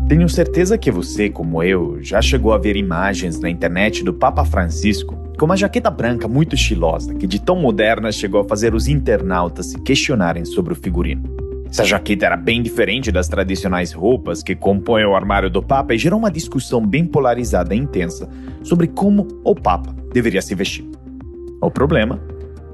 Tenho certeza que você, como eu, já chegou a ver imagens na internet do Papa Francisco com uma jaqueta branca muito estilosa, que de tão moderna chegou a fazer os internautas se questionarem sobre o figurino. Essa jaqueta era bem diferente das tradicionais roupas que compõem o armário do Papa e gerou uma discussão bem polarizada e intensa sobre como o Papa deveria se vestir. O problema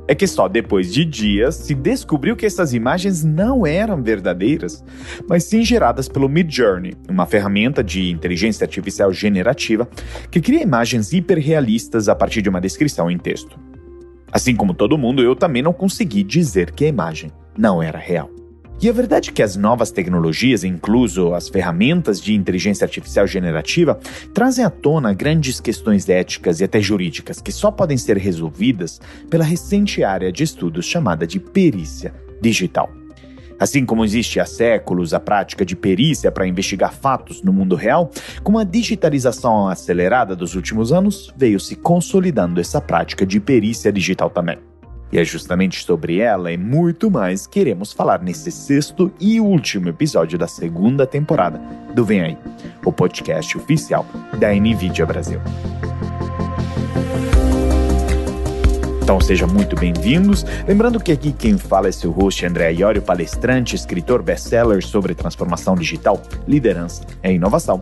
é que só depois de dias se descobriu que essas imagens não eram verdadeiras, mas sim geradas pelo Midjourney, uma ferramenta de inteligência artificial generativa que cria imagens hiperrealistas a partir de uma descrição em texto. Assim como todo mundo, eu também não consegui dizer que a imagem não era real. E a verdade é que as novas tecnologias, incluso as ferramentas de inteligência artificial generativa, trazem à tona grandes questões éticas e até jurídicas que só podem ser resolvidas pela recente área de estudos chamada de perícia digital. Assim como existe há séculos a prática de perícia para investigar fatos no mundo real, com a digitalização acelerada dos últimos anos, veio se consolidando essa prática de perícia digital também. E é justamente sobre ela e muito mais que iremos falar nesse sexto e último episódio da segunda temporada do Vem Aí, o podcast oficial da NVIDIA Brasil. Então sejam muito bem-vindos. Lembrando que aqui quem fala é seu host André Iorio, palestrante, escritor best-seller sobre transformação digital, liderança e inovação.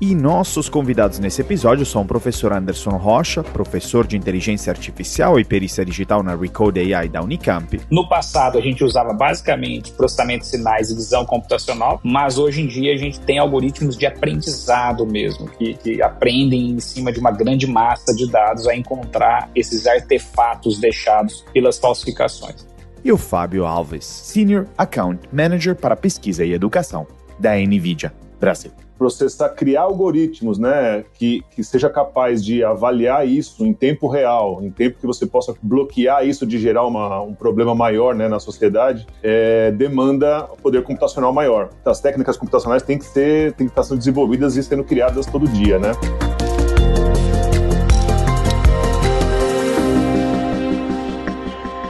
E nossos convidados nesse episódio são o professor Anderson Rocha, professor de inteligência artificial e perícia digital na Recode AI da Unicamp. No passado a gente usava basicamente processamento de sinais e visão computacional, mas hoje em dia a gente tem algoritmos de aprendizado mesmo, que aprendem em cima de uma grande massa de dados a encontrar esses artefatos deixados pelas falsificações. E o Fábio Alves, Senior Account Manager para Pesquisa e Educação da NVIDIA Brasil. Criar algoritmos, né, que seja capaz de avaliar isso em tempo real, em tempo que você possa bloquear isso de gerar um problema maior, né, na sociedade, demanda poder computacional maior. Então, as técnicas computacionais têm que estar sendo desenvolvidas e sendo criadas todo dia, né?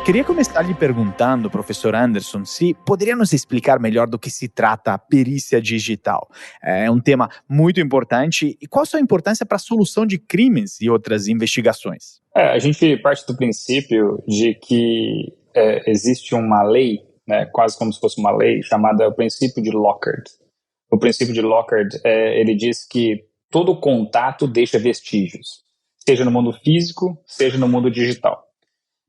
Queria começar lhe perguntando, professor Anderson, se poderia nos explicar melhor do que se trata a perícia digital. É um tema muito importante. E qual a sua importância para a solução de crimes e outras investigações? A gente parte do princípio de que existe uma lei, né, quase como se fosse uma lei, chamada o princípio de Lockhart. O princípio de Lockhart, ele diz que todo contato deixa vestígios, seja no mundo físico, seja no mundo digital.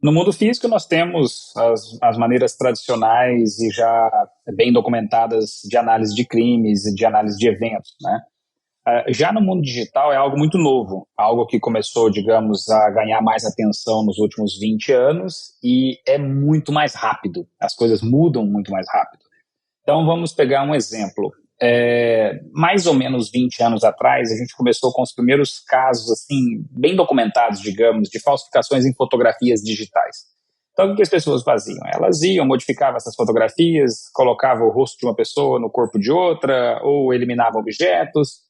No mundo físico, nós temos as maneiras tradicionais e já bem documentadas de análise de crimes e de análise de eventos, né? Já no mundo digital é algo muito novo, algo que começou, digamos, a ganhar mais atenção nos últimos 20 anos e é muito mais rápido, as coisas mudam muito mais rápido. Então, vamos pegar um exemplo. Mais ou menos 20 anos atrás, a gente começou com os primeiros casos, assim, bem documentados, digamos, de falsificações em fotografias digitais. Então, o que as pessoas faziam? Elas iam, modificavam essas fotografias, colocavam o rosto de uma pessoa no corpo de outra, ou eliminavam objetos.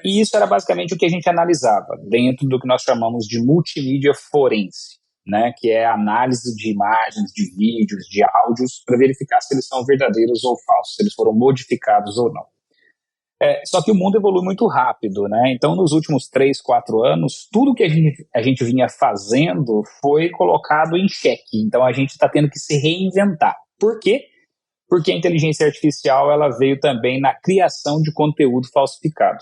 E isso era basicamente o que a gente analisava, dentro do que nós chamamos de multimídia forense, né, que é a análise de imagens, de vídeos, de áudios, para verificar se eles são verdadeiros ou falsos, se eles foram modificados ou não. Só que o mundo evolui muito rápido, né? Então, nos últimos 3, 4 anos, tudo que a gente vinha fazendo foi colocado em xeque. Então, a gente está tendo que se reinventar. Por quê? Porque a inteligência artificial ela veio também na criação de conteúdo falsificado.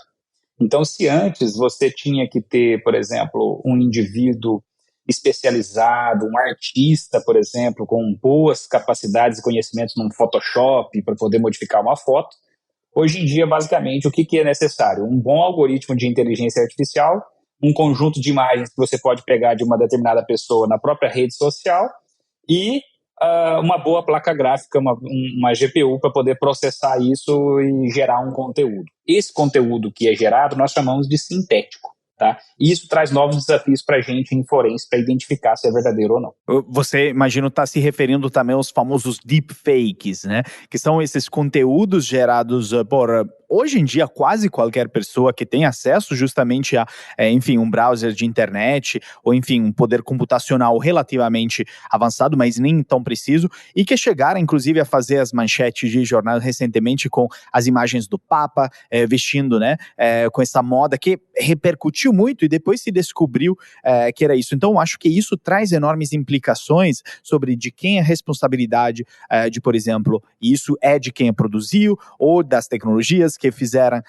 Então, se antes você tinha que ter, por exemplo, um indivíduo especializado, um artista, por exemplo, com boas capacidades e conhecimentos no Photoshop para poder modificar uma foto, hoje em dia, basicamente, o que é necessário? Um bom algoritmo de inteligência artificial, um conjunto de imagens que você pode pegar de uma determinada pessoa na própria rede social e uma boa placa gráfica, uma GPU para poder processar isso e gerar um conteúdo. Esse conteúdo que é gerado nós chamamos de sintético. Tá? E isso traz novos desafios para a gente em forense para identificar se é verdadeiro ou não. Você, imagino, está se referindo também aos famosos deepfakes, né? Que são esses conteúdos gerados por hoje em dia quase qualquer pessoa que tem acesso justamente a, enfim, um browser de internet, ou enfim, um poder computacional relativamente avançado, mas nem tão preciso, e que chegaram inclusive a fazer as manchetes de jornal recentemente com as imagens do Papa vestindo, né, com essa moda que repercutiu muito e depois se descobriu que era isso. Então, acho que isso traz enormes implicações sobre de quem é a responsabilidade de, por exemplo, isso é de quem produziu ou das tecnologias que fizeram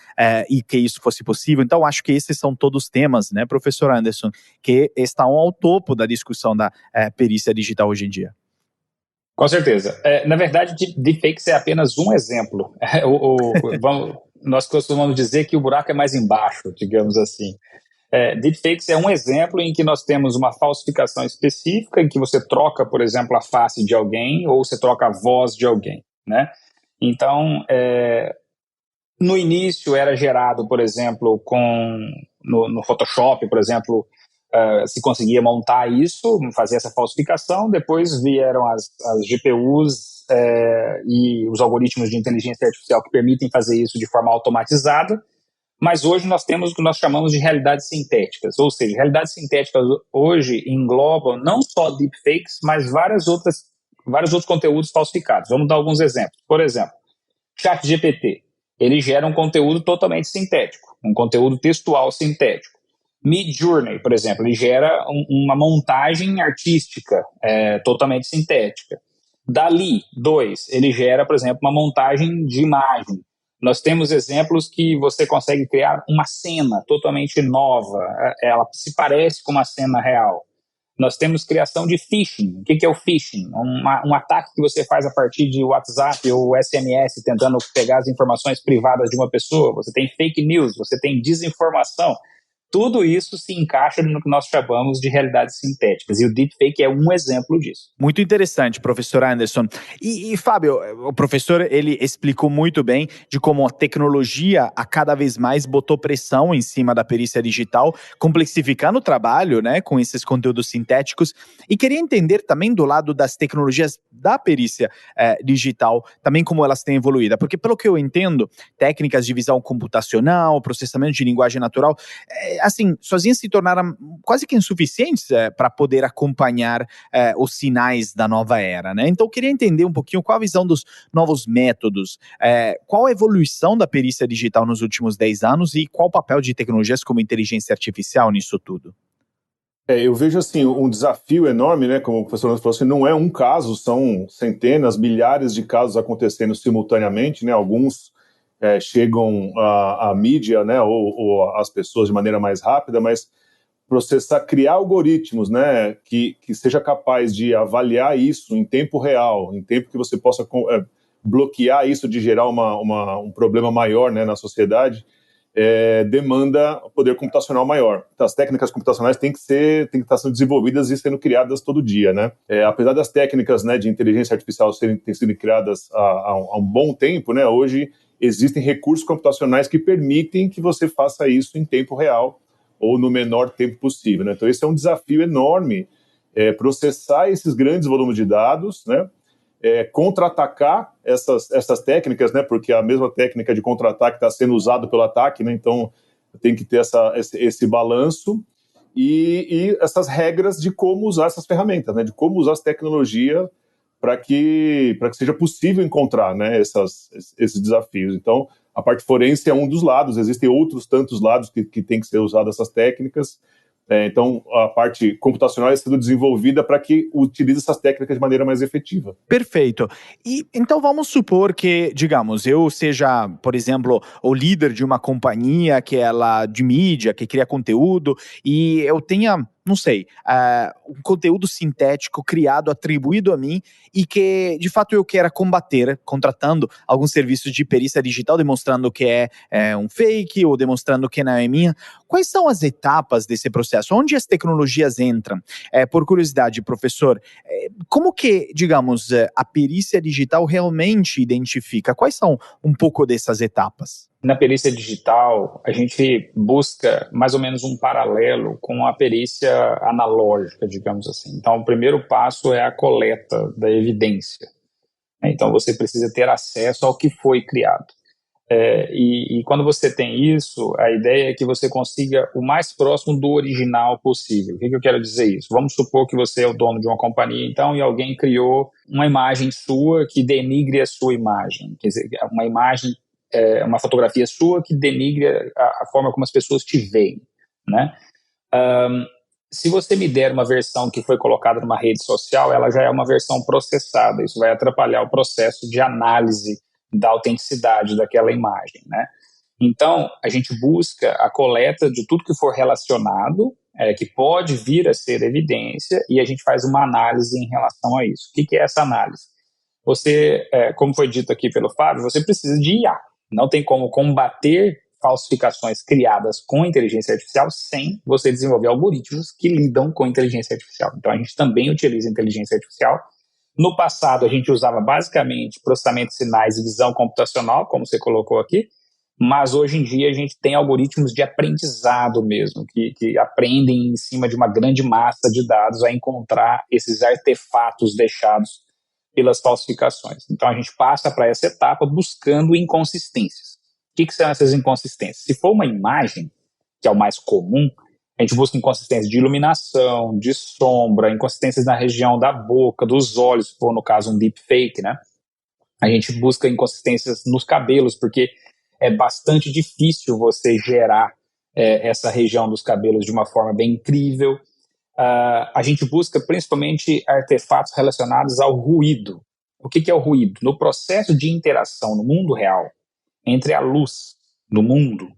e que isso fosse possível. Então, acho que esses são todos temas, né, professor Anderson, que estão ao topo da discussão da perícia digital hoje em dia. Com certeza. Na verdade, deepfakes é apenas um exemplo. Nós costumamos dizer que o buraco é mais embaixo, digamos assim. Deepfakes é um exemplo em que nós temos uma falsificação específica, em que você troca, por exemplo, a face de alguém ou você troca a voz de alguém, né? Então, no início era gerado, por exemplo, no Photoshop, por exemplo, se conseguia montar isso, fazer essa falsificação. Depois vieram as GPUs e os algoritmos de inteligência artificial que permitem fazer isso de forma automatizada. Mas hoje nós temos o que nós chamamos de realidades sintéticas, ou seja, realidades sintéticas hoje englobam não só deepfakes, mas vários outros conteúdos falsificados. Vamos dar alguns exemplos. Por exemplo, ChatGPT, ele gera um conteúdo totalmente sintético, um conteúdo textual sintético. Midjourney, por exemplo, ele gera uma montagem artística totalmente sintética. DALL-E 2, ele gera, por exemplo, uma montagem de imagem. Nós temos exemplos que você consegue criar uma cena totalmente nova, ela se parece com uma cena real. Nós temos criação de phishing. O que é o phishing? Um ataque que você faz a partir de WhatsApp ou SMS, tentando pegar as informações privadas de uma pessoa. Você tem fake news, você tem desinformação. Tudo isso se encaixa no que nós chamamos de realidades sintéticas, e o deepfake é um exemplo disso. Muito interessante, professor Anderson. E Fábio, o professor, ele explicou muito bem de como a tecnologia a cada vez mais botou pressão em cima da perícia digital, complexificando o trabalho, né, com esses conteúdos sintéticos, e queria entender também do lado das tecnologias da perícia digital, também como elas têm evoluído, porque pelo que eu entendo, técnicas de visão computacional, processamento de linguagem natural, assim, sozinhas se tornaram quase que insuficientes para poder acompanhar os sinais da nova era, né? Então, eu queria entender um pouquinho qual a visão dos novos métodos, qual a evolução da perícia digital nos últimos 10 anos e qual o papel de tecnologias como inteligência artificial nisso tudo. Eu vejo assim um desafio enorme, né? Como o professor Lance falou, assim, não é um caso, são centenas, milhares de casos acontecendo simultaneamente, né? Alguns chegam à mídia, né? Ou às pessoas de maneira mais rápida, mas criar algoritmos, né? Que seja capaz de avaliar isso em tempo real, em tempo que você possa bloquear isso de gerar um problema maior, né, na sociedade. Demanda poder computacional maior. Então, as técnicas computacionais têm que estar sendo desenvolvidas e sendo criadas todo dia, né? Apesar das técnicas, né, de inteligência artificial terem sido criadas há um bom tempo, né, hoje existem recursos computacionais que permitem que você faça isso em tempo real ou no menor tempo possível, né? Então, esse é um desafio enorme, processar esses grandes volumes de dados, né? Contra-atacar essas técnicas, né? Porque a mesma técnica de contra-ataque está sendo usada pelo ataque, né? Então tem que ter esse balanço e essas regras de como usar essas ferramentas, né? De como usar as tecnologias para que seja possível encontrar, né, esses desafios. Então, a parte forense é um dos lados, existem outros tantos lados que tem que ser usadas essas técnicas. Então, a parte computacional é sendo desenvolvida para que utilize essas técnicas de maneira mais efetiva. Perfeito. E então vamos supor que, digamos, eu seja, por exemplo, o líder de uma companhia de mídia, que cria conteúdo, e eu tenha, não sei, um conteúdo sintético criado, atribuído a mim, e que, de fato, eu queira combater, contratando alguns serviços de perícia digital, demonstrando que é um fake, ou demonstrando que não é minha. Quais são as etapas desse processo? Onde as tecnologias entram? Por curiosidade, professor, como que, digamos, a perícia digital realmente identifica? Quais são um pouco dessas etapas? Na perícia digital, a gente busca mais ou menos um paralelo com a perícia analógica, digamos assim. Então, o primeiro passo é a coleta da evidência. Então, você precisa ter acesso ao que foi criado. E quando você tem isso, a ideia é que você consiga o mais próximo do original possível. O que eu quero dizer isso? Vamos supor que você é o dono de uma companhia, então, e alguém criou uma imagem sua que denigre a sua imagem. Quer dizer, uma imagem, uma fotografia sua que denigre a forma como as pessoas te veem, né? Se você me der uma versão que foi colocada numa rede social, ela já é uma versão processada. Isso vai atrapalhar o processo de análise da autenticidade daquela imagem, né? Então, a gente busca a coleta de tudo que for relacionado, que pode vir a ser evidência, e a gente faz uma análise em relação a isso. O que é essa análise? Você, como foi dito aqui pelo Fábio, você precisa de IA. Não tem como combater falsificações criadas com inteligência artificial sem você desenvolver algoritmos que lidam com inteligência artificial. Então, a gente também utiliza inteligência artificial. No passado, a gente usava basicamente processamento de sinais e visão computacional, como você colocou aqui, mas hoje em dia a gente tem algoritmos de aprendizado mesmo, que aprendem em cima de uma grande massa de dados a encontrar esses artefatos deixados pelas falsificações. Então, a gente passa para essa etapa buscando inconsistências. O que são essas inconsistências? Se for uma imagem, que é o mais comum, a gente busca inconsistências de iluminação, de sombra, inconsistências na região da boca, dos olhos, se for no caso um deepfake, né? A gente busca inconsistências nos cabelos, porque é bastante difícil você gerar essa região dos cabelos de uma forma bem incrível. A gente busca principalmente artefatos relacionados ao ruído. O que é o ruído? No processo de interação no mundo real, entre a luz do mundo,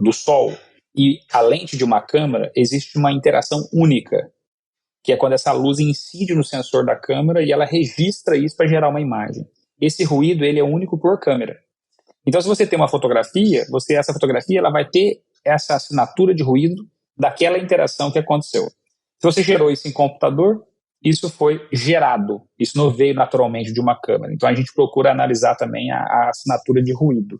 do sol, e a lente de uma câmera, existe uma interação única, que é quando essa luz incide no sensor da câmera e ela registra isso para gerar uma imagem. Esse ruído ele é único por câmera. Então, se você tem uma fotografia, essa fotografia ela vai ter essa assinatura de ruído daquela interação que aconteceu. Se você gerou isso em computador, isso foi gerado. Isso não veio naturalmente de uma câmera. Então, a gente procura analisar também a assinatura de ruído.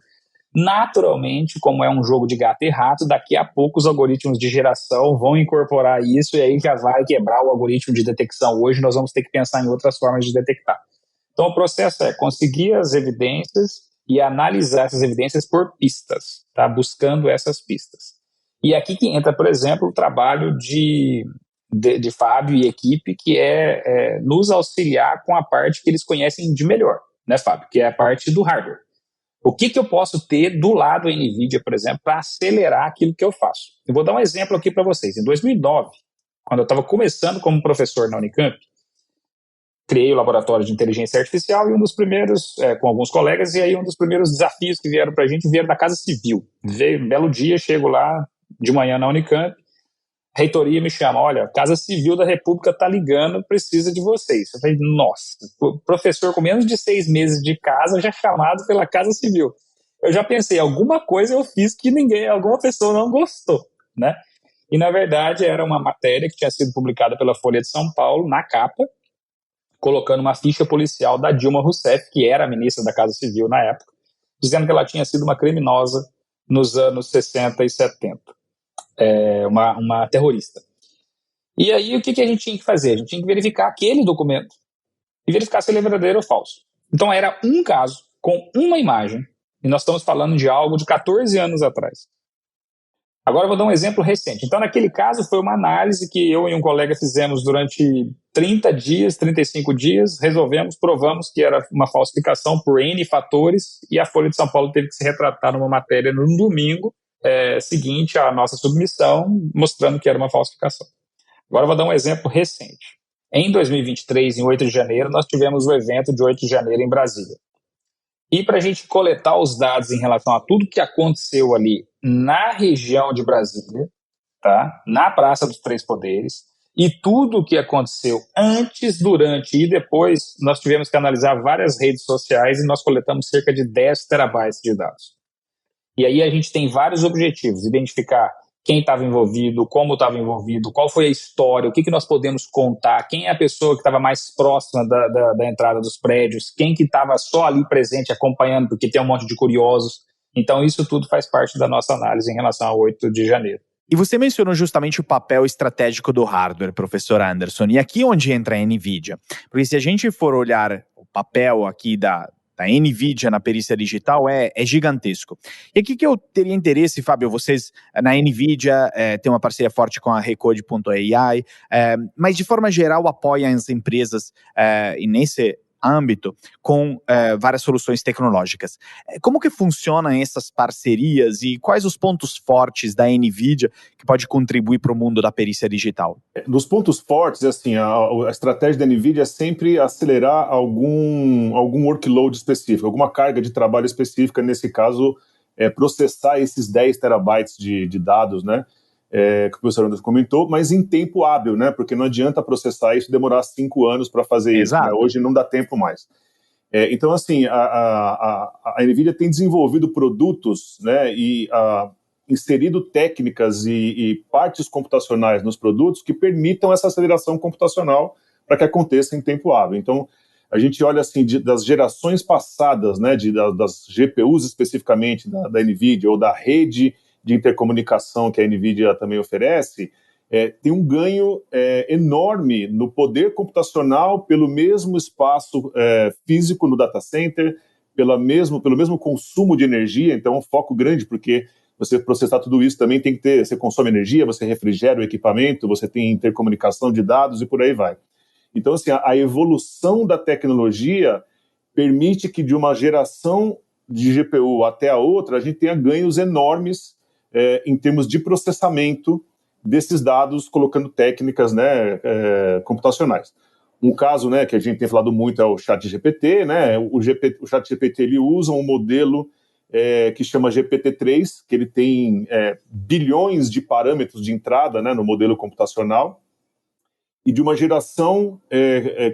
Naturalmente, como é um jogo de gato e rato, daqui a pouco os algoritmos de geração vão incorporar isso e aí já vai quebrar o algoritmo de detecção. Hoje nós vamos ter que pensar em outras formas de detectar. Então, o processo é conseguir as evidências e analisar essas evidências por pistas, tá? Buscando essas pistas. E aqui que entra, por exemplo, o trabalho de Fábio e equipe, que é nos auxiliar com a parte que eles conhecem de melhor, né, Fábio? Que é a parte do hardware. O que eu posso ter do lado da NVIDIA, por exemplo, para acelerar aquilo que eu faço? Eu vou dar um exemplo aqui para vocês. Em 2009, quando eu estava começando como professor na Unicamp, criei o laboratório de inteligência artificial e um dos primeiros, com alguns colegas, e aí um dos primeiros desafios que vieram para a gente vieram da Casa Civil. Veio um belo dia, chego lá de manhã na Unicamp, a reitoria me chama, olha, a Casa Civil da República está ligando, precisa de vocês. Eu falei, nossa, professor com menos de 6 meses de casa já chamado pela Casa Civil. Eu já pensei, alguma coisa eu fiz que alguma pessoa não gostou, né? E na verdade era uma matéria que tinha sido publicada pela Folha de São Paulo, na capa, colocando uma ficha policial da Dilma Rousseff, que era a ministra da Casa Civil na época, dizendo que ela tinha sido uma criminosa nos anos 60 e 70. Uma terrorista. E aí o que a gente tinha que fazer? A gente tinha que verificar aquele documento e verificar se ele é verdadeiro ou falso. Então era um caso com uma imagem, e nós estamos falando de algo de 14 anos atrás. Agora eu vou dar um exemplo recente. Então naquele caso foi uma análise que eu e um colega fizemos durante 30 dias, 35 dias, provamos que era uma falsificação por N fatores, e a Folha de São Paulo teve que se retratar numa matéria no domingo seguinte à nossa submissão, mostrando que era uma falsificação. Agora eu vou dar um exemplo recente. Em 2023, em 8 de janeiro, nós tivemos o evento de 8 de janeiro em Brasília. E para a gente coletar os dados em relação a tudo que aconteceu ali na região de Brasília, tá? Na Praça dos Três Poderes, e tudo o que aconteceu antes, durante e depois, nós tivemos que analisar várias redes sociais e nós coletamos cerca de 10 terabytes de dados. E aí a gente tem vários objetivos, identificar quem estava envolvido, como estava envolvido, qual foi a história, o que nós podemos contar, quem é a pessoa que estava mais próxima da entrada dos prédios, quem que estava só ali presente acompanhando, porque tem um monte de curiosos. Então isso tudo faz parte da nossa análise em relação ao 8 de janeiro. E você mencionou justamente o papel estratégico do hardware, professor Anderson, e aqui onde entra a NVIDIA. Porque se a gente for olhar o papel aqui da NVIDIA na perícia digital é gigantesco. E aqui que eu teria interesse, Fábio, vocês na NVIDIA têm uma parceria forte com a Recode.ai, mas de forma geral apoiam as empresas e nesse âmbito com várias soluções tecnológicas. Como que funcionam essas parcerias e quais os pontos fortes da NVIDIA que pode contribuir para o mundo da perícia digital? Dos pontos fortes, assim, a estratégia da NVIDIA é sempre acelerar algum workload específico, alguma carga de trabalho específica, nesse caso, processar esses 10 terabytes de dados, né? Que o professor Anderson comentou, mas em tempo hábil, né? Porque não adianta processar isso e demorar 5 anos para fazer isso, né? Hoje não dá tempo mais. Então, assim, a NVIDIA tem desenvolvido produtos, né? E inserido técnicas e partes computacionais nos produtos que permitam essa aceleração computacional para que aconteça em tempo hábil. Então, a gente olha assim das gerações passadas, né? Das GPUs especificamente da NVIDIA ou da rede de intercomunicação que a NVIDIA também oferece, tem um ganho enorme no poder computacional pelo mesmo espaço físico no data center, pelo mesmo consumo de energia. Então, é um foco grande, porque você processar tudo isso também tem que ter, você consome energia, você refrigera o equipamento, você tem intercomunicação de dados e por aí vai. Então, assim, a evolução da tecnologia permite que de uma geração de GPU até a outra, a gente tenha ganhos enormes em termos de processamento desses dados, colocando técnicas, né, computacionais. Um caso, né, que a gente tem falado muito é o ChatGPT, né? O ChatGPT ele usa um modelo que chama GPT-3, que ele tem bilhões de parâmetros de entrada, né, no modelo computacional, e de uma geração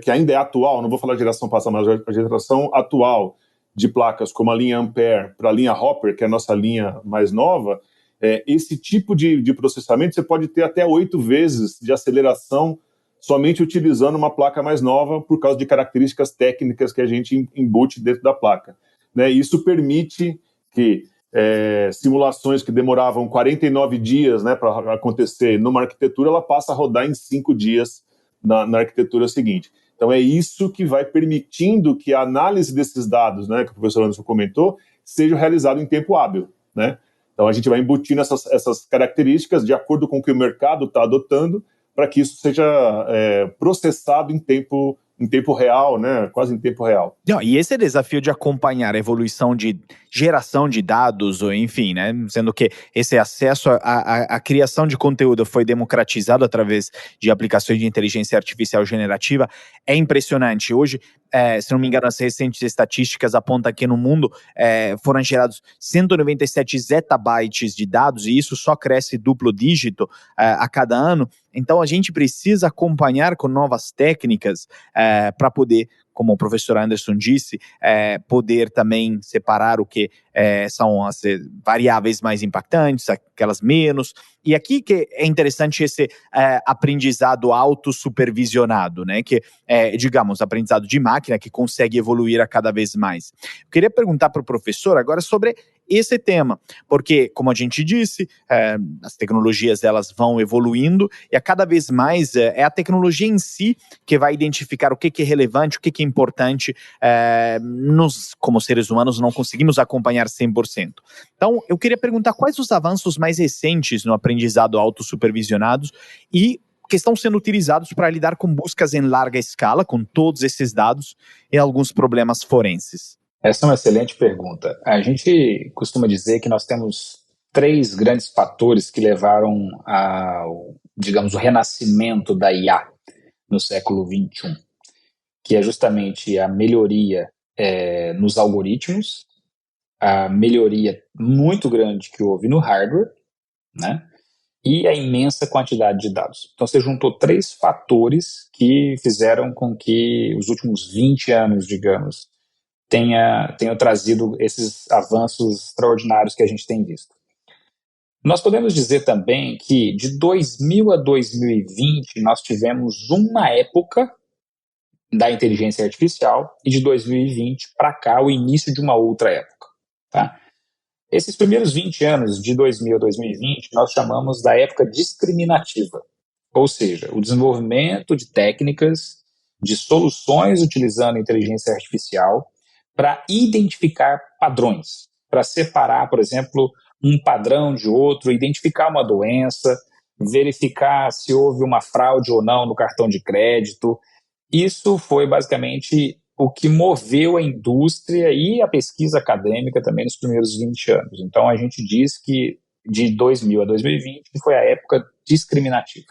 que ainda é atual, não vou falar geração passada, mas a geração atual de placas como a linha Ampere para a linha Hopper, que é a nossa linha mais nova. Esse tipo de processamento você pode ter até 8 vezes de aceleração somente utilizando uma placa mais nova por causa de características técnicas que a gente embute dentro da placa, né? Isso permite que simulações que demoravam 49 dias, né, para acontecer numa arquitetura, ela passa a rodar em 5 dias na arquitetura seguinte. Então é isso que vai permitindo que a análise desses dados, né, que o professor Anderson comentou, seja realizada em tempo hábil, né? Então, a gente vai embutindo essas características de acordo com o que o mercado está adotando para que isso seja processado em tempo real, né? Quase em tempo real. Não, e esse desafio de acompanhar a evolução de geração de dados, ou enfim, né, sendo que esse acesso à criação de conteúdo foi democratizado através de aplicações de inteligência artificial generativa, é impressionante. Hoje, se não me engano, as recentes estatísticas apontam que no mundo foram gerados 197 zettabytes de dados, e isso só cresce duplo dígito a cada ano. Então, a gente precisa acompanhar com novas técnicas para poder, como o professor Anderson disse, poder também separar o que são as variáveis mais impactantes, aquelas menos. E aqui que é interessante esse aprendizado autossupervisionado, né? Que é, digamos, aprendizado de máquina que consegue evoluir a cada vez mais. Eu queria perguntar para o professor agora sobre esse tema, porque, como a gente disse, as tecnologias elas vão evoluindo e a cada vez mais é a tecnologia em si que vai identificar o que é relevante, o que é importante. Nós, como seres humanos, não conseguimos acompanhar 100%. Então, eu queria perguntar quais os avanços mais recentes no aprendizado autossupervisionado e que estão sendo utilizados para lidar com buscas em larga escala, com todos esses dados e alguns problemas forenses. Essa é uma excelente pergunta. A gente costuma dizer que nós temos 3 grandes fatores que levaram ao, digamos, o renascimento da IA no século XXI, que é justamente a melhoria nos algoritmos, a melhoria muito grande que houve no hardware, né, e a imensa quantidade de dados. Então você juntou 3 fatores que fizeram com que os últimos 20 anos, digamos, tenham trazido esses avanços extraordinários que a gente tem visto. Nós podemos dizer também que de 2000 a 2020 nós tivemos uma época da inteligência artificial e de 2020 para cá o início de uma outra época, tá? Esses primeiros 20 anos, de 2000 a 2020, nós chamamos da época discriminativa, ou seja, o desenvolvimento de técnicas, de soluções utilizando inteligência artificial para identificar padrões, para separar, por exemplo, um padrão de outro, identificar uma doença, verificar se houve uma fraude ou não no cartão de crédito. Isso foi basicamente o que moveu a indústria e a pesquisa acadêmica também nos primeiros 20 anos. Então, a gente diz que de 2000 a 2020 foi a época discriminativa.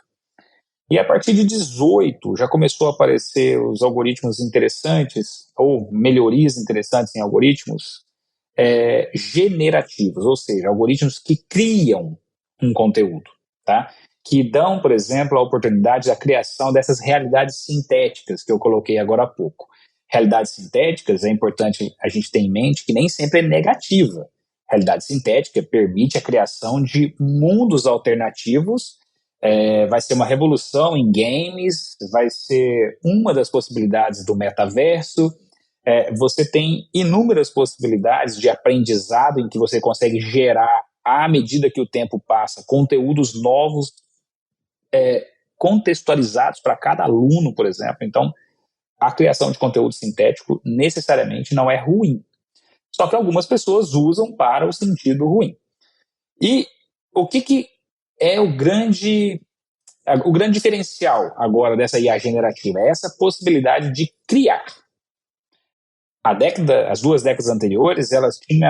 E a partir de 18 já começou a aparecer os algoritmos interessantes, ou melhorias interessantes em algoritmos generativos, ou seja, algoritmos que criam um conteúdo, tá? Que dão, por exemplo, a oportunidade da criação dessas realidades sintéticas que eu coloquei agora há pouco. Realidades sintéticas, é importante a gente ter em mente que nem sempre é negativa. Realidade sintética permite a criação de mundos alternativos, vai ser uma revolução em games, vai ser uma das possibilidades do metaverso. Você tem inúmeras possibilidades de aprendizado em que você consegue gerar, à medida que o tempo passa, conteúdos novos, contextualizados para cada aluno, por exemplo. Então, a criação de conteúdo sintético necessariamente não é ruim. Só que algumas pessoas usam para o sentido ruim. E o que é o grande diferencial agora dessa IA generativa? É essa possibilidade de criar. As 2 décadas anteriores, elas tinham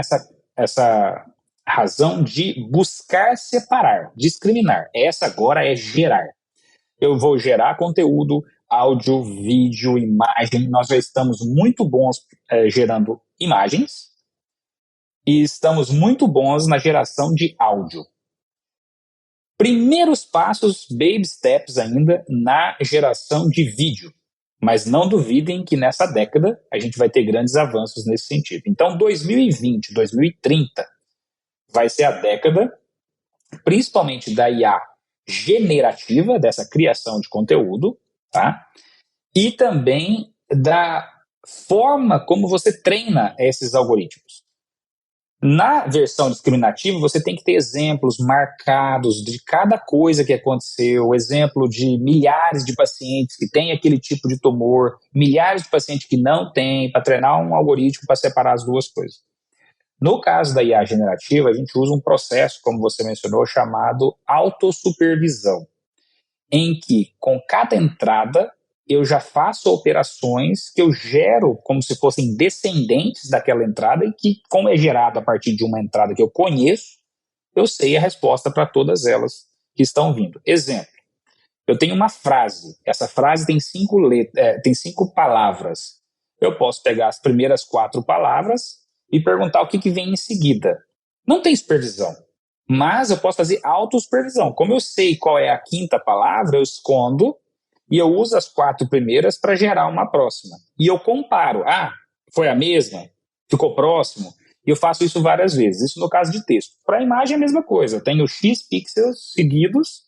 essa razão de buscar separar, discriminar. Essa agora é gerar. Eu vou gerar conteúdo, áudio, vídeo, imagem. Nós já estamos muito bons gerando imagens e estamos muito bons na geração de áudio. Primeiros passos, baby steps ainda, na geração de vídeo. Mas não duvidem que nessa década a gente vai ter grandes avanços nesse sentido. Então, 2020, 2030 vai ser a década, principalmente da IA generativa, dessa criação de conteúdo, tá? E também da forma como você treina esses algoritmos. Na versão discriminativa, você tem que ter exemplos marcados de cada coisa que aconteceu, exemplo de milhares de pacientes que têm aquele tipo de tumor, milhares de pacientes que não têm, para treinar um algoritmo para separar as duas coisas. No caso da IA generativa, a gente usa um processo, como você mencionou, chamado autossupervisão, em que, com cada entrada, eu já faço operações que eu gero como se fossem descendentes daquela entrada e que, como é gerado a partir de uma entrada que eu conheço, eu sei a resposta para todas elas que estão vindo. Exemplo, eu tenho uma frase, essa frase tem 5 palavras. Eu posso pegar as primeiras 4 palavras e perguntar o que vem em seguida. Não tem supervisão, mas eu posso fazer autossupervisão. Como eu sei qual é a 5ª palavra, eu escondo e eu uso as 4 primeiras para gerar uma próxima. E eu comparo. Foi a mesma? Ficou próximo? E eu faço isso várias vezes. Isso no caso de texto. Para a imagem é a mesma coisa. Eu tenho X pixels seguidos.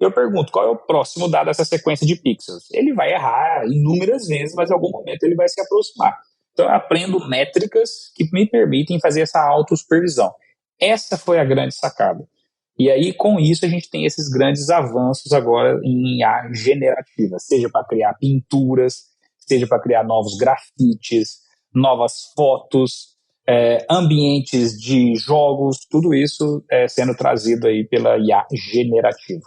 Eu pergunto qual é o próximo dado dessa sequência de pixels. Ele vai errar inúmeras vezes, mas em algum momento ele vai se aproximar. Então eu aprendo métricas que me permitem fazer essa autossupervisão. Essa foi a grande sacada. E aí, com isso, a gente tem esses grandes avanços agora em IA generativa, seja para criar pinturas, seja para criar novos grafites, novas fotos, ambientes de jogos, tudo isso sendo trazido aí pela IA generativa.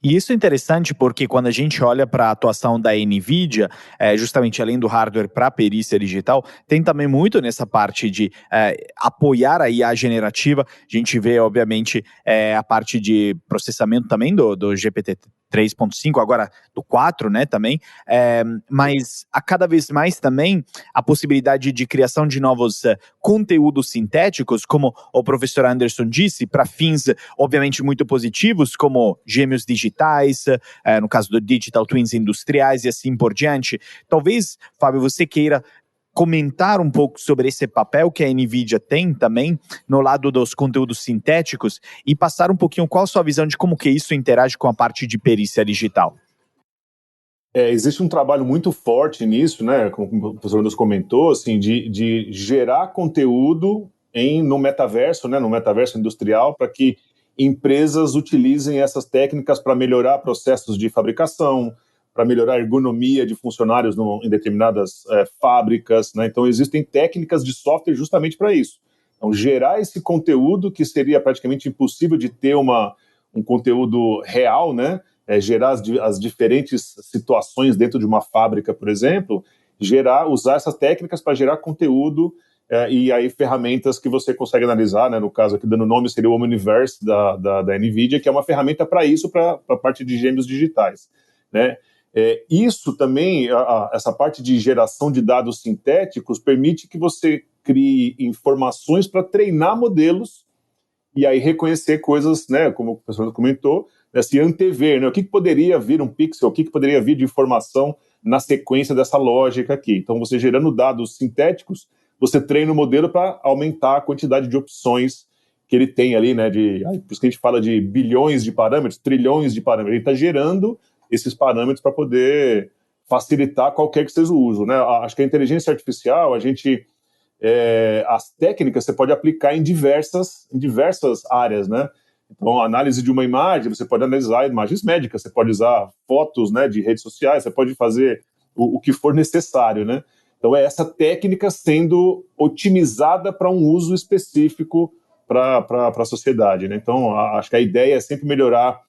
E isso é interessante porque quando a gente olha para a atuação da NVIDIA, justamente além do hardware para a perícia digital, tem também muito nessa parte de apoiar a IA generativa. A gente vê, obviamente, a parte de processamento também do GPT 3.5, agora do 4, né, também, mas a cada vez mais também a possibilidade de criação de novos conteúdos sintéticos, como o professor Anderson disse, para fins, obviamente, muito positivos, como gêmeos digitais, no caso do Digital Twins industriais e assim por diante. Talvez, Fábio, você queira comentar um pouco sobre esse papel que a NVIDIA tem também no lado dos conteúdos sintéticos e passar um pouquinho qual a sua visão de como que isso interage com a parte de perícia digital. Existe um trabalho muito forte nisso, né, como o professor nos comentou, assim, de gerar conteúdo no metaverso, né, no metaverso industrial, para que empresas utilizem essas técnicas para melhorar processos de fabricação, melhorar a ergonomia de funcionários em determinadas fábricas, né? Então existem técnicas de software justamente para isso. Então, gerar esse conteúdo que seria praticamente impossível de ter um conteúdo real, né? Gerar as diferentes situações dentro de uma fábrica, por exemplo, usar essas técnicas para gerar conteúdo e aí ferramentas que você consegue analisar, né? No caso aqui, dando nome, seria o Omniverse da NVIDIA, que é uma ferramenta para isso, para a parte de gêmeos digitais, né? Isso também, essa parte de geração de dados sintéticos, permite que você crie informações para treinar modelos e aí reconhecer coisas, né, como o professor comentou, né, se antever, né, o que poderia vir um pixel, o que poderia vir de informação na sequência dessa lógica aqui. Então, você gerando dados sintéticos, você treina o modelo para aumentar a quantidade de opções que ele tem ali, né, por isso que a gente fala de bilhões de parâmetros, trilhões de parâmetros, ele está gerando esses parâmetros para poder facilitar qualquer que seja o uso, né? Acho que a inteligência artificial, as técnicas você pode aplicar em diversas áreas, né? Então, a análise de uma imagem, você pode analisar imagens médicas, você pode usar fotos, né, de redes sociais, você pode fazer o que for necessário, né? Então, é essa técnica sendo otimizada para um uso específico para a sociedade, né? Então, acho que a ideia é sempre melhorar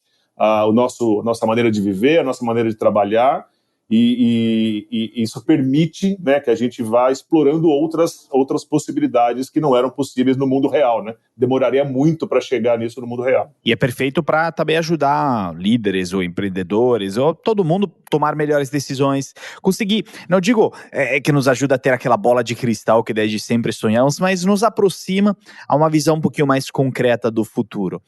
nossa maneira de viver, a nossa maneira de trabalhar, e isso permite, né, que a gente vá explorando outras possibilidades que não eram possíveis no mundo real, né? Demoraria muito para chegar nisso no mundo real. E é perfeito para também ajudar líderes ou empreendedores ou todo mundo tomar melhores decisões, conseguir, não digo que nos ajuda a ter aquela bola de cristal que desde sempre sonhamos, mas nos aproxima a uma visão um pouquinho mais concreta do futuro.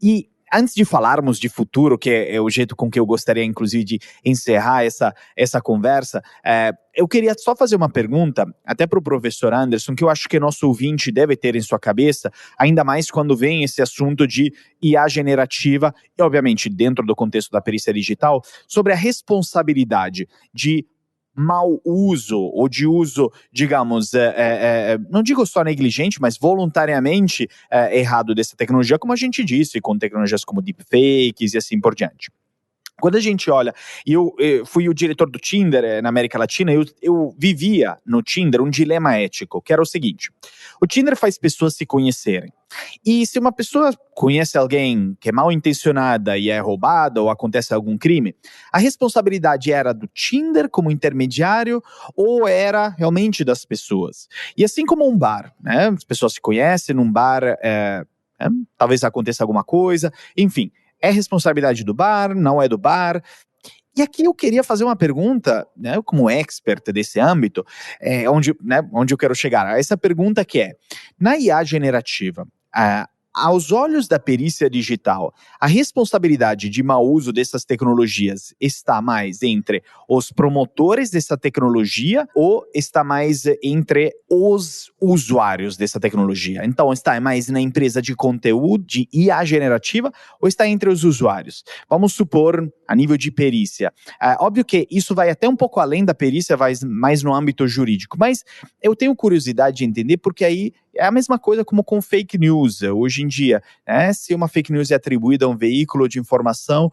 E antes de falarmos de futuro, que é o jeito com que eu gostaria, inclusive, de encerrar essa conversa, eu queria só fazer uma pergunta, até para o professor Anderson, que eu acho que nosso ouvinte deve ter em sua cabeça, ainda mais quando vem esse assunto de IA generativa, e obviamente dentro do contexto da perícia digital, sobre a responsabilidade de mau uso, ou de uso, digamos, não digo só negligente, mas voluntariamente errado dessa tecnologia, como a gente disse, com tecnologias como deepfakes e assim por diante. Quando a gente olha, eu fui o diretor do Tinder na América Latina, eu vivia no Tinder um dilema ético, que era o seguinte: o Tinder faz pessoas se conhecerem. E se uma pessoa conhece alguém que é mal intencionada e é roubada ou acontece algum crime, a responsabilidade era do Tinder como intermediário ou era realmente das pessoas? E assim como um bar, né? As pessoas se conhecem num bar, talvez aconteça alguma coisa, enfim. É responsabilidade do bar, não é do bar? E aqui eu queria fazer uma pergunta, né, como expert desse âmbito, onde eu quero chegar. Essa pergunta que é, na IA generativa, aos olhos da perícia digital, a responsabilidade de mau uso dessas tecnologias está mais entre os promotores dessa tecnologia ou está mais entre os usuários dessa tecnologia? Então, está mais na empresa de conteúdo, de IA generativa, ou está entre os usuários? Vamos supor, a nível de perícia. Óbvio que isso vai até um pouco além da perícia, vai mais no âmbito jurídico, mas eu tenho curiosidade de entender, porque aí é a mesma coisa como com fake news hoje em dia, né? Se uma fake news é atribuída a um veículo de informação,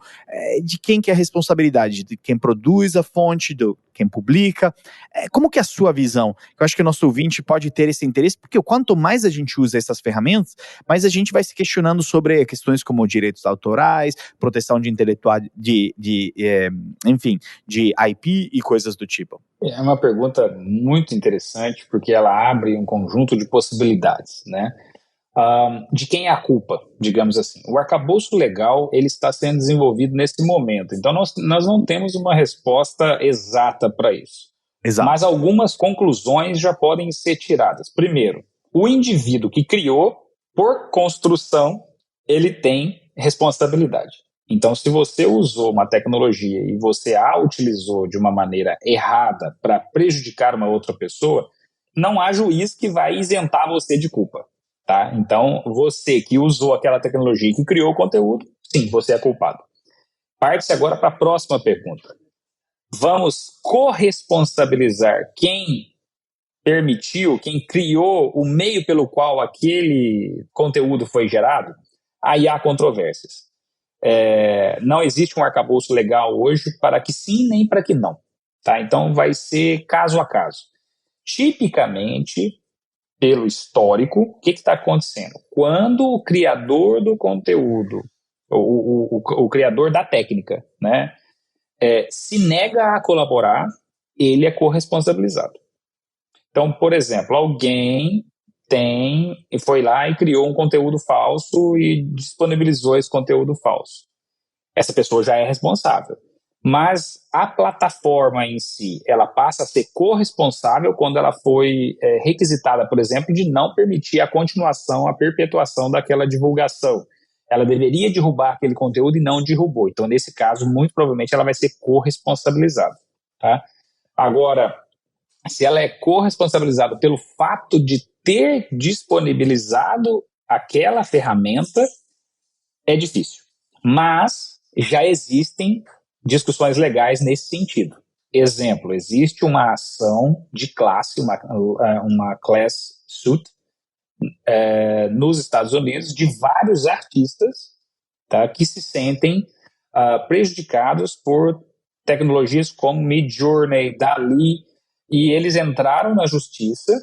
de quem que é a responsabilidade? De quem produz a fonte, de quem publica? Como que é a sua visão? Eu acho que o nosso ouvinte pode ter esse interesse, porque quanto mais a gente usa essas ferramentas, mais a gente vai se questionando sobre questões como direitos autorais, proteção de intelectual, enfim, de IP e coisas do tipo. É uma pergunta muito interessante, porque ela abre um conjunto de possibilidades, né? De quem é a culpa, digamos assim. O arcabouço legal, ele está sendo desenvolvido nesse momento, então nós não temos uma resposta exata para isso. Exato. Mas algumas conclusões já podem ser tiradas. Primeiro, o indivíduo que criou, por construção, ele tem responsabilidade. Então, se você usou uma tecnologia e você a utilizou de uma maneira errada para prejudicar uma outra pessoa, não há juiz que vai isentar você de culpa, tá? Então, você que usou aquela tecnologia e que criou o conteúdo, sim, você é culpado. Parte-se agora para a próxima pergunta. Vamos corresponsabilizar quem permitiu, quem criou o meio pelo qual aquele conteúdo foi gerado? Aí há controvérsias. Não existe um arcabouço legal hoje para que sim nem para que não. Tá? Então vai ser caso a caso. Tipicamente, pelo histórico, o que está acontecendo? Quando o criador do conteúdo, o criador da técnica, né, se nega a colaborar, ele é corresponsabilizado. Então, por exemplo, alguém foi lá e criou um conteúdo falso e disponibilizou esse conteúdo falso. Essa pessoa já é responsável. Mas a plataforma em si, ela passa a ser corresponsável quando ela foi requisitada, por exemplo, de não permitir a continuação, a perpetuação daquela divulgação. Ela deveria derrubar aquele conteúdo e não derrubou. Então, nesse caso, muito provavelmente ela vai ser corresponsabilizada. Tá? Agora, se ela é corresponsabilizada pelo fato de ter disponibilizado aquela ferramenta, é difícil. Mas já existem discussões legais nesse sentido. Exemplo, existe uma ação de classe, uma class suit, nos Estados Unidos, de vários artistas, tá, que se sentem prejudicados por tecnologias como Midjourney, DALL-E, e eles entraram na justiça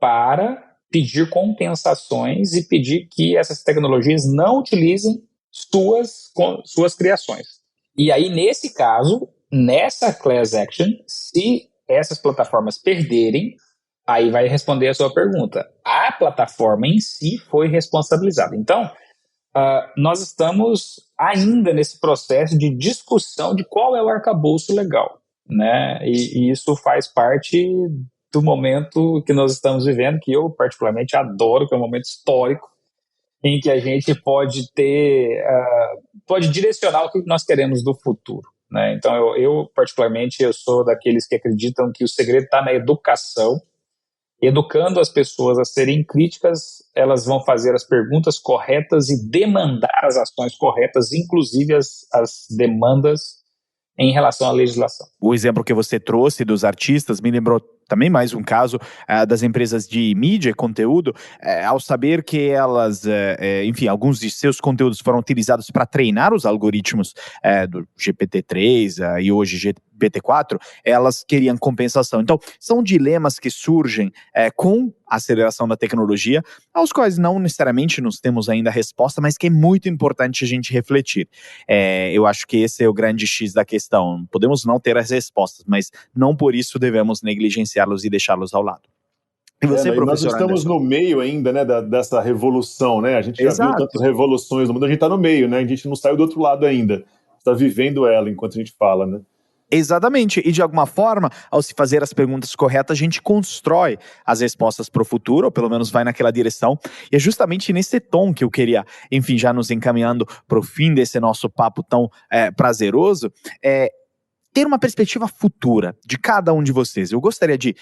para pedir compensações e pedir que essas tecnologias não utilizem suas criações. E aí, nesse caso, nessa class action, se essas plataformas perderem, aí vai responder a sua pergunta. A plataforma em si foi responsabilizada. Então, nós estamos ainda nesse processo de discussão de qual é o arcabouço legal, né? E isso faz parte do momento que nós estamos vivendo, que eu particularmente adoro, que é um momento histórico, em que a gente pode direcionar o que nós queremos do futuro, né? Então, eu particularmente, eu sou daqueles que acreditam que o segredo está na educação. Educando as pessoas a serem críticas, elas vão fazer as perguntas corretas e demandar as ações corretas, inclusive as demandas em relação à legislação. O exemplo que você trouxe dos artistas me lembrou também mais um caso das empresas de mídia e conteúdo, ao saber que elas, enfim, alguns de seus conteúdos foram utilizados para treinar os algoritmos do GPT-3 e hoje GPT-4, elas queriam compensação. Então, são dilemas que surgem com a aceleração da tecnologia, aos quais não necessariamente nós temos ainda a resposta, mas que é muito importante a gente refletir. Eu acho que esse é o grande X da questão. Podemos não ter as respostas, mas não por isso devemos negligenciá-los e deixá-los ao lado. E você, professor nós estamos Anderson? no meio ainda, né, dessa revolução, né? A gente já Exato. viu tantas revoluções no mundo, a gente está no meio, né? A gente não saiu do outro lado ainda. Está vivendo ela enquanto a gente fala, né? Exatamente, e de alguma forma, ao se fazer as perguntas corretas, a gente constrói as respostas para o futuro, ou pelo menos vai naquela direção, e é justamente nesse tom que eu queria, enfim, já nos encaminhando para o fim desse nosso papo tão prazeroso, ter uma perspectiva futura de cada um de vocês. Eu gostaria de,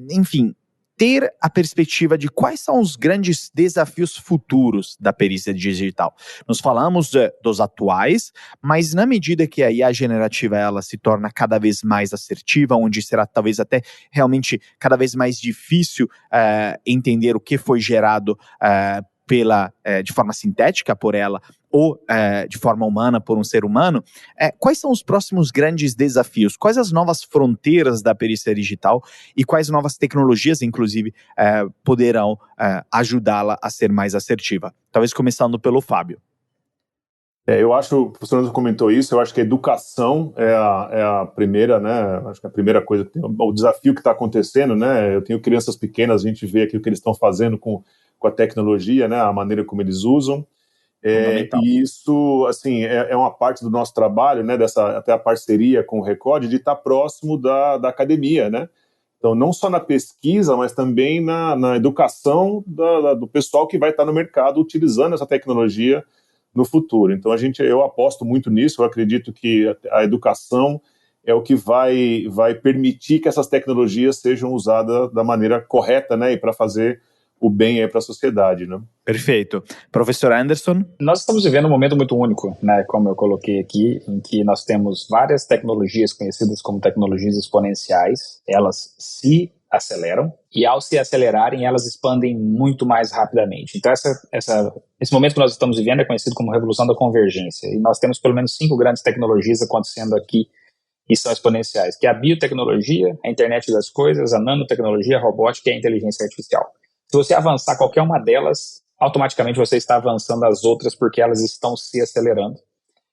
enfim, ter a perspectiva de quais são os grandes desafios futuros da perícia digital. Nós falamos dos atuais, mas na medida que a IA generativa ela se torna cada vez mais assertiva, onde será talvez até realmente cada vez mais difícil entender o que foi gerado de forma sintética por ela ou de forma humana por um ser humano, quais são os próximos grandes desafios? Quais as novas fronteiras da perícia digital e quais novas tecnologias, inclusive, poderão ajudá-la a ser mais assertiva? Talvez começando pelo Fábio. Eu acho, o professor Anderson comentou isso, eu acho que a educação é a primeira, né, acho que é a primeira coisa, o desafio que está acontecendo, né, eu tenho crianças pequenas, a gente vê aqui o que eles estão fazendo com a tecnologia, né, a maneira como eles usam, e isso, assim, é uma parte do nosso trabalho, né, até a parceria com o Recorde, de estar próximo da academia, né, então não só na pesquisa, mas também na educação do pessoal que vai estar no mercado utilizando essa tecnologia no futuro. Então eu aposto muito nisso, eu acredito que a educação é o que vai permitir que essas tecnologias sejam usadas da maneira correta, né, e para fazer o bem para a sociedade, né? Perfeito. Professor Anderson? Nós estamos vivendo um momento muito único, né, como eu coloquei aqui, em que nós temos várias tecnologias conhecidas como tecnologias exponenciais, elas se aceleram, e ao se acelerarem, elas expandem muito mais rapidamente. Então, esse momento que nós estamos vivendo é conhecido como Revolução da Convergência, e nós temos pelo menos 5 grandes tecnologias acontecendo aqui, e são exponenciais, que é a biotecnologia, a internet das coisas, a nanotecnologia, a robótica e a inteligência artificial. Se você avançar qualquer uma delas, automaticamente você está avançando as outras, porque elas estão se acelerando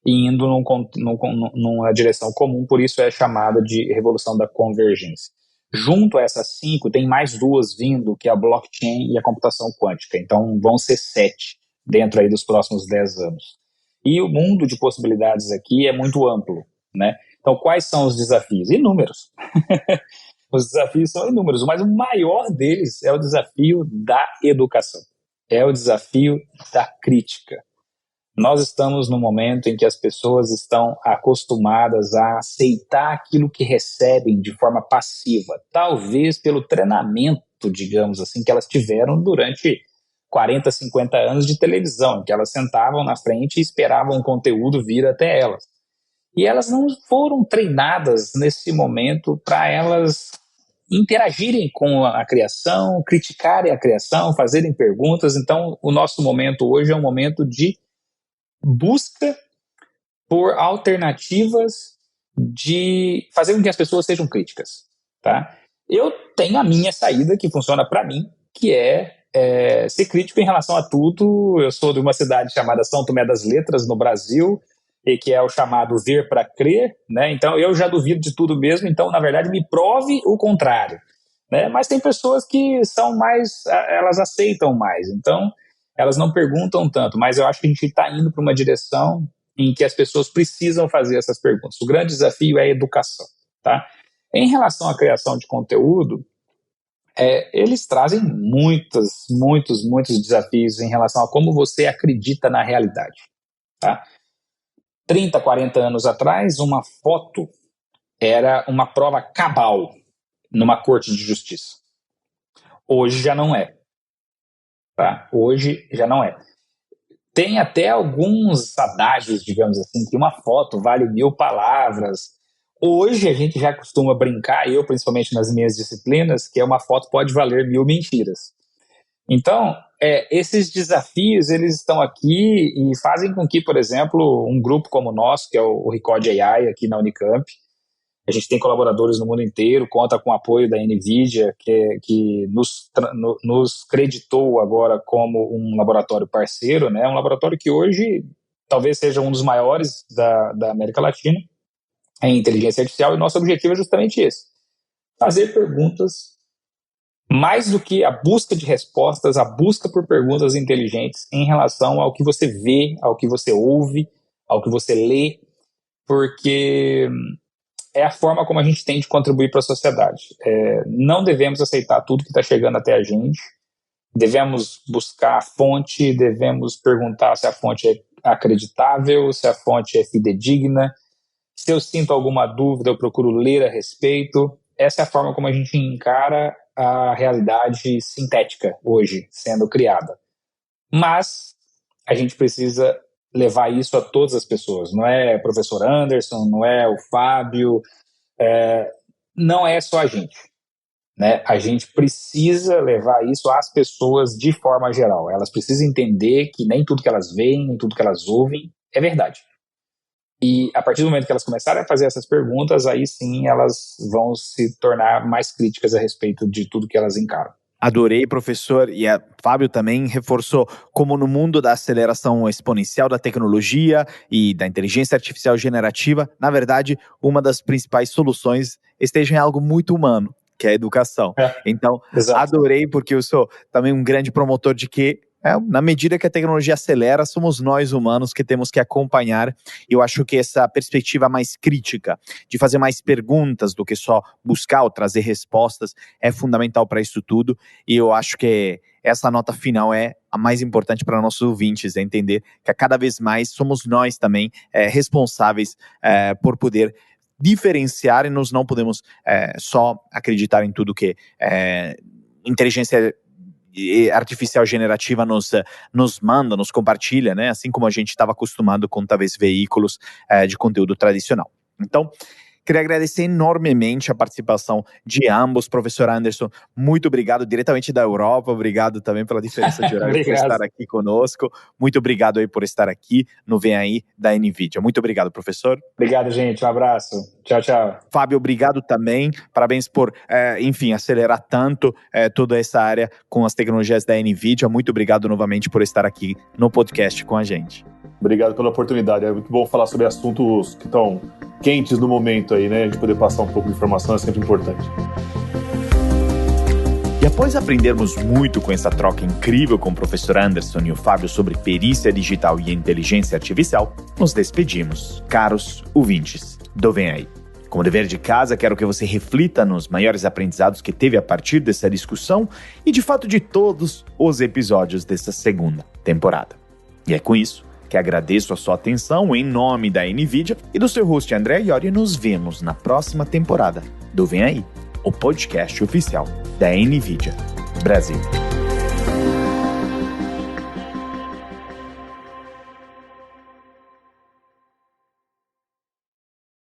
e indo numa direção comum, por isso é chamada de Revolução da Convergência. Junto a essas 5, tem mais 2 vindo, que é a blockchain e a computação quântica. Então, vão ser 7 dentro aí dos próximos 10 anos. E o mundo de possibilidades aqui é muito amplo, né? Então, quais são os desafios? Inúmeros. Os desafios são inúmeros, mas o maior deles é o desafio da educação. É o desafio da crítica. Nós estamos num momento em que as pessoas estão acostumadas a aceitar aquilo que recebem de forma passiva, talvez pelo treinamento, digamos assim, que elas tiveram durante 40, 50 anos de televisão, em que elas sentavam na frente e esperavam o conteúdo vir até elas. E elas não foram treinadas nesse momento para elas interagirem com a criação, criticarem a criação, fazerem perguntas. Então, o nosso momento hoje é um momento de busca por alternativas de fazer com que as pessoas sejam críticas, tá? Eu tenho a minha saída que funciona para mim, que é ser crítico em relação a tudo. Eu sou de uma cidade chamada São Tomé das Letras, no Brasil, e que é o chamado ver para crer, né? Então eu já duvido de tudo mesmo, então na verdade me prove o contrário, né? Mas tem pessoas que são mais, elas aceitam mais, então elas não perguntam tanto, mas eu acho que a gente está indo para uma direção em que as pessoas precisam fazer essas perguntas. O grande desafio é a educação, tá? Em relação à criação de conteúdo, eles trazem muitos desafios em relação a como você acredita na realidade, tá? 30, 40 anos atrás, uma foto era uma prova cabal numa corte de justiça. Hoje já não é. Tá? Hoje já não é. Tem até alguns adágios, digamos assim, que uma foto vale 1000 palavras. Hoje a gente já costuma brincar, eu principalmente nas minhas disciplinas, que uma foto pode valer 1000 mentiras. Então, esses desafios, eles estão aqui e fazem com que, por exemplo, um grupo como o nosso, que é o Recode AI aqui na Unicamp, a gente tem colaboradores no mundo inteiro, conta com o apoio da NVIDIA, que nos creditou agora como um laboratório parceiro, né? Um laboratório que hoje talvez seja um dos maiores da América Latina em inteligência artificial, e nosso objetivo é justamente esse: fazer perguntas, mais do que a busca de respostas, a busca por perguntas inteligentes em relação ao que você vê, ao que você ouve, ao que você lê, porque é a forma como a gente tem de contribuir para a sociedade. Não devemos aceitar tudo que está chegando até a gente, devemos buscar a fonte, devemos perguntar se a fonte é acreditável, se a fonte é fidedigna. Se eu sinto alguma dúvida, eu procuro ler a respeito. Essa é a forma como a gente encara a realidade sintética hoje sendo criada. Mas a gente precisa levar isso a todas as pessoas. Não é o professor Anderson, não é o Fábio, não é só a gente, né? A gente precisa levar isso às pessoas de forma geral. Elas precisam entender que nem tudo que elas veem, nem tudo que elas ouvem é verdade. E a partir do momento que elas começarem a fazer essas perguntas, aí sim elas vão se tornar mais críticas a respeito de tudo que elas encaram. Adorei, professor, e a Fábio também reforçou como no mundo da aceleração exponencial da tecnologia e da inteligência artificial generativa, na verdade, uma das principais soluções esteja em algo muito humano, que é a educação. Então, exato. Adorei, porque eu sou também um grande promotor de que na medida que a tecnologia acelera, somos nós humanos que temos que acompanhar. Eu acho que essa perspectiva mais crítica, de fazer mais perguntas do que só buscar ou trazer respostas, é fundamental para isso tudo. E eu acho que essa nota final é a mais importante para nossos ouvintes, entender que cada vez mais somos nós também responsáveis por poder diferenciar, e nós não podemos só acreditar em tudo que inteligência artificial generativa nos manda, nos compartilha, né? Assim como a gente estava acostumado com talvez veículos de conteúdo tradicional. Então, Queria agradecer enormemente a participação de ambos. Professor Anderson, muito obrigado, diretamente da Europa. Obrigado também pela diferença de horário por estar aqui conosco. Muito obrigado aí por estar aqui no Vem Aí da NVIDIA. Muito obrigado, professor. Obrigado, gente. Um abraço. Tchau, tchau. Fábio, obrigado também. Parabéns por, acelerar tanto toda essa área com as tecnologias da NVIDIA. Muito obrigado novamente por estar aqui no podcast com a gente. Obrigado pela oportunidade. É muito bom falar sobre assuntos que estão quentes no momento aí, né? De poder passar um pouco de informação é sempre importante. E após aprendermos muito com essa troca incrível com o professor Anderson e o Fábio sobre perícia digital e inteligência artificial, nos despedimos, caros ouvintes do Vem Aí. Como dever de casa, quero que você reflita nos maiores aprendizados que teve a partir dessa discussão e, de fato, de todos os episódios dessa segunda temporada. E é com isso que agradeço a sua atenção em nome da NVIDIA e do seu host André Iori. Nos vemos na próxima temporada do Vem Aí, o podcast oficial da NVIDIA Brasil.